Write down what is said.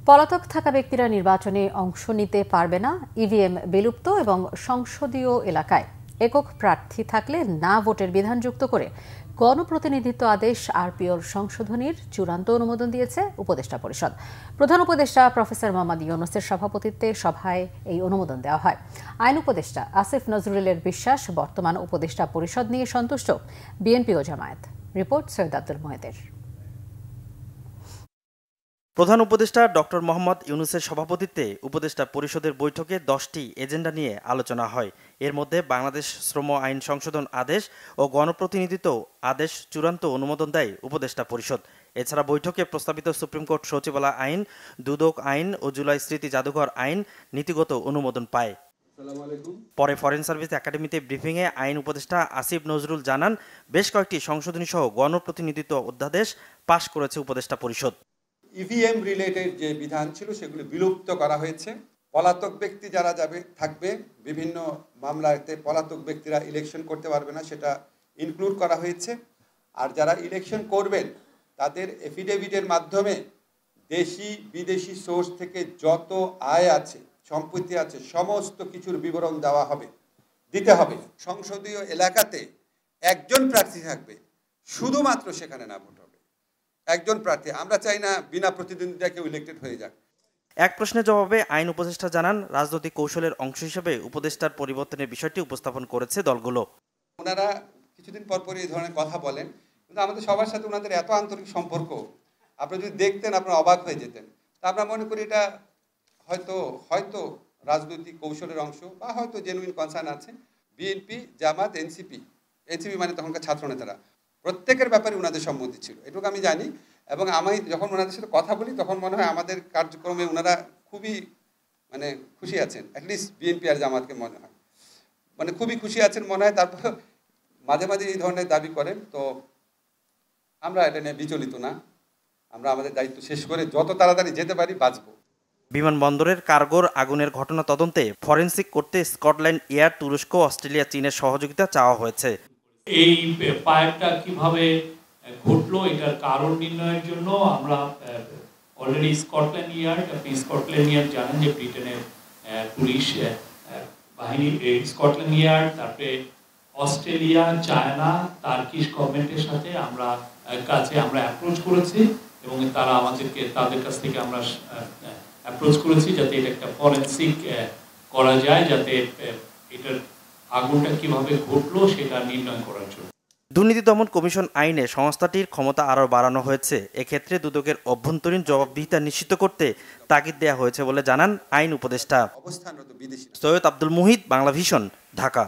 পলাতক থাকা ব্যক্তিরা নির্বাচনে অংশ নিতে পারবে না, ইভিএম বিলুপ্ত এবং সংসদীয় এলাকায় একক প্রার্থী থাকলে না ভোটের বিধান যুক্ত করে গণপ্রতিনিধিত্ব আদেশ আরপিওর সংশোধনীর চূড়ান্ত অনুমোদন দিয়েছে উপদেষ্টা পরিষদ। প্রধান উপদেষ্টা প্রফেসর মোহাম্মদ ইউনূসের সভাপতিত্বে সভায় এই অনুমোদন দেওয়া হয়। আইন উপদেষ্টা আসিফ নজরুলের বিশ্বাস, বর্তমান উপদেষ্টা পরিষদ নিয়ে সন্তুষ্ট বিএনপি ও জামায়াত। রিপোর্ট সৈয়দ আব্দুল মোহেদের। প্রধান উপদেষ্টা ডক্টর মোহাম্মদ ইউনূসের সভাপতিত্বে উপদেষ্টা পরিষদের বৈঠকে 10টি এজেন্ডা নিয়ে আলোচনা হয়। এর মধ্যে বাংলাদেশ শ্রম আইন সংশোধন আদেশ ও গণপ্রতিনিধিত্ব আদেশ চূড়ান্ত অনুমোদন দেয় উপদেষ্টা পরিষদ। এছাড়া বৈঠকে প্রস্তাবিত সুপ্রিম কোর্ট সচিবালয় আইন, দুদক আইন ও জুলাই স্মৃতি জাদুঘর আইন নীতিগত অনুমোদন পায়। পরে ফরেন সার্ভিস একাডেমিতে ব্রিফিংয়ে আইন উপদেষ্টা আসিফ নজরুল জানান, বেশ কয়েকটি সংশোধনী সহ গণপ্রতিনিধিত্ব অধ্যাদেশ পাশ করেছে উপদেষ্টা পরিষদ। ইভিএম রিলেটেড যে বিধান ছিল সেগুলি বিলুপ্ত করা হয়েছে। পলাতক ব্যক্তি যারা থাকবে বিভিন্ন মামলাতে পলাতক ব্যক্তিরা ইলেকশন করতে পারবে না, সেটা ইনক্লুড করা হয়েছে। আর যারা ইলেকশন করবেন তাদের এফিডেভিটের মাধ্যমে দেশি বিদেশি সোর্স থেকে যত আয় আছে, সম্পত্তি আছে, সমস্ত কিছুর বিবরণ দিতে হবে। সংসদীয় এলাকাতে একজন প্রার্থী থাকবে, শুধুমাত্র সেখানে না ভোট হবে একজন প্রার্থী। আমরা চাই না বিনা প্রতিদ্বন্দ্বিতায় কেউ ইলেক্টেড হয়ে যাক। এক প্রশ্নের জবাবে আইন উপদেষ্টা জানান, রাজনৈতিক কৌশলের অংশ হিসেবে উপদেষ্টার পরিবর্তনের বিষয়টি উপস্থাপন করেছে দলগুলো। ওনারা কিছুদিন পর এই ধরনের কথা বলেন, কিন্তু আমাদের সবার সাথে ওনাদের এত আন্তরিক সম্পর্ক, আপনি যদি দেখতেন আপনারা অবাক হয়ে যেতেন। তা আমরা মনে করি এটা হয়তো রাজনৈতিক কৌশলের অংশ বা হয়তো জেনুইন কনসার্ন আছে। বিএনপি, জামাত, এনসিপি মানে তখনকার ছাত্র নেতারা প্রত্যেকের ব্যাপারে ওনাদের সম্মতি ছিল, এটুকু আমি জানি। এবং আমি যখন ওনাদের সাথে কথা বলি তখন মনে হয় আমাদের কার্যক্রমে ওনারা খুবই খুশি আছেন। অ্যাটলিস্ট বিএনপি আর জামাতকে মনে হয় খুবই খুশি আছেন মনে হয়। তারপর মাঝে মাঝে এই ধরনের দাবি করেন, তো আমরা এটা নিয়ে বিচলিত না। আমরা আমাদের দায়িত্ব শেষ করে যত তাড়াতাড়ি যেতে পারি বাঁচবো। বিমানবন্দরের কার্গোর আগুনের ঘটনা তদন্তে ফরেনসিক করতে স্কটল্যান্ড ইয়ার্ড, তুরস্ক, অস্ট্রেলিয়া, চীনের সহযোগিতা চাওয়া হয়েছে। এই ফায়ারটা কিভাবে ঘটলো এটার কারণ নির্ণয়ের জন্য আমরা অলরেডি স্কটল্যান্ড ইয়ার্ড, আপনি স্কটল্যান্ড ইয়ার্ড জানেন যে ব্রিটেনের পুলিশ বাহিনী, স্কটল্যান্ড ইয়ার্ড, তারপরে অস্ট্রেলিয়া, চায়না, টার্কিশ গভর্নমেন্টের সাথে আমরা অ্যাপ্রোচ করেছি এবং তারা তাদের কাছ থেকে আমরা অ্যাপ্রোচ করেছি যাতে এটা একটা ফরেনসিক করা যায়, যাতে এটার আগুনটা কিভাবে ঘটলো সেটা নির্ণয় করার জন্য। দুর্নীতি দমন কমিশন আইনে সংস্থাটির ক্ষমতা আরও বাড়ানো হয়েছে। এক্ষেত্রে দুদকের অভ্যন্তরীণ জবাবদিহিতা নিশ্চিত করতে তাগিদ দেওয়া হয়েছে বলে জানান আইন উপদেষ্টা। অবস্থানরত বিদেশি সৈয়দ আব্দুল মুহিত, বাংলা ভিশন, ঢাকা।